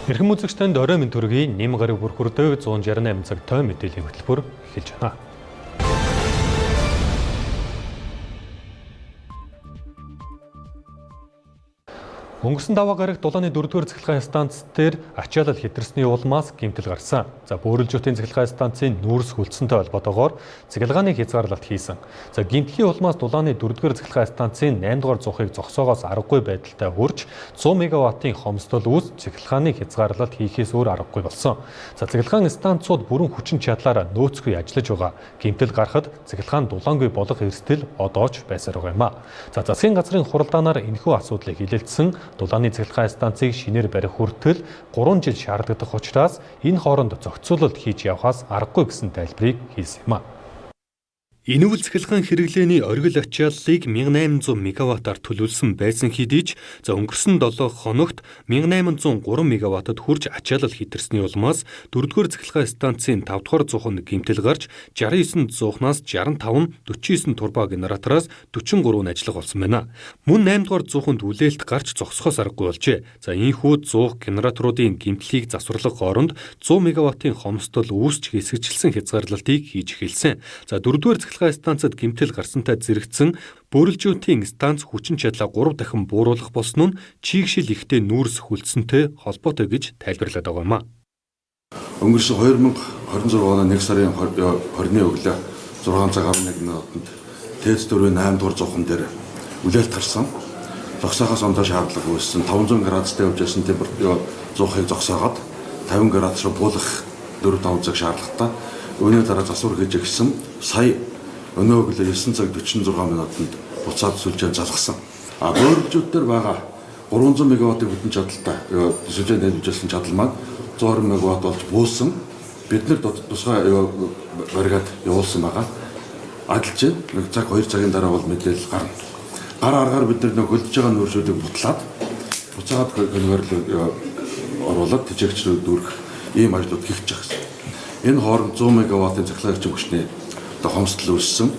Эрхэм үзэгчдэнд орой минь төргийн нэм гараг бүр хүрдэг 168 цаг той мэдээллийн хөтөлбөр эхэлж байна. Өнгөрсөн даваа гараг дулааны 4-р цахилгаан станц дээр ачаалал хэтэрсний улмаас гэмтэл гарсан. За бөөрөлжөтийн цахилгаан станцын нүүрс хүлцэнтэй холбоотойгоор цахилгааны хязгаарлалт хийсэн. За гэмтлийн улмаас дулааны 4-р цахилгаан станцын 8-р зуухыг зогсоогоос аргагүй байдалтай хүрч 100 мегаваттын хомсдол үүс цахилгааны хязгаарлалт хийхээс өөр аргагүй болсон. За цахилгаан станцууд бүрэн хүчин чадлаараа нөөцгүй ажиллаж байгаа. Гэмтэл гарахад цахилгаан дулаангүй болох эрсдэл одоо ч байсаар байгаа юм а. За засгийн газрын хуралдаанаар энэхүү асуудлыг хилэлцсэн дулааны цахилгаан станцыг шинээр барих хүртэл 3 жил шаардлагадах учраас энэ хооронд зохицуулалт хийж явахаас аргагүй гэсэн тайлбарыг хийсэн юм а. Энэ үйл цахилгаан хэрэглээний оргил ачааллыг 1800 мегаваттаар төлөвлөсөн байсан хэдий ч өнгөрсөн 7 хоногт 1803 мегаваттад хүрч ачаалал хэтэрсний улмаас 4-р цахилгаан станцын 5-р зууханд гэмтэл гарч 69 зуухнаас 65, 49 турбо генератороос 43 нь ажиллах болсон байна. Мөн 8-р зууханд үлээлт гарч зогсохоос аргагүй болжээ. За ийхүү зуух генераторуудын гэмтлийг засварлах хооронд 100 мегаваттын хомсдол үүсч хэсэгчлсэн хязгаарлалтыг хийж эхэлсэн. За 4-р цахилгаан станцад гэмтэл гарсантай зэрэгцсэн бөөрөлжөтийн станц хүчин чадлаа 3 дахин бууруулах болсон нь чийгшил ихтэй нүүрс хүлцэнтэй холбоотой гэж тайлбарлаад байгаа юм а. Өнгөрсөн 2026 оны 1 сарын 20-ны өглөө 6 цаг 11 минутанд ТЭЦ 4-ийн 8-р зуухан дээр үлээлт гарсан. Зогсоохоос ондоо шаардлага үүссэн. 500 градустай явж байсан температурын зуухыг зогсоогоод 50 градус руу буулгах 4-5 цаг шаардлагатай. Үүний дараа засвар хийж гисэн. Сая өнөө өглөө 9 цаг 46 минутанд буцаад сүлжээ залгасан. Бөөрөлжөт дээр байгаа 300 мегаваттын хүчин чадалтай сүлжээ нэмжсэн чадал маань 120 мегаватт болж буусан. Бид нар тусгай бариад явуулсан байгаа. Адилж нэг цаг 2 цагийн дараа бол мэдээлэл гарна. Гар аргаар бид нар хөлдөж байгаа нүүрсүүдийг бутлаад буцаад конвейер оруулаад тэжээгч рүү дүүрэх ийм ажлууд хийгдэж байгаа. Энэ хооронд 100 мегаваттын цахилгаан хүчний хомсдол үүссэн.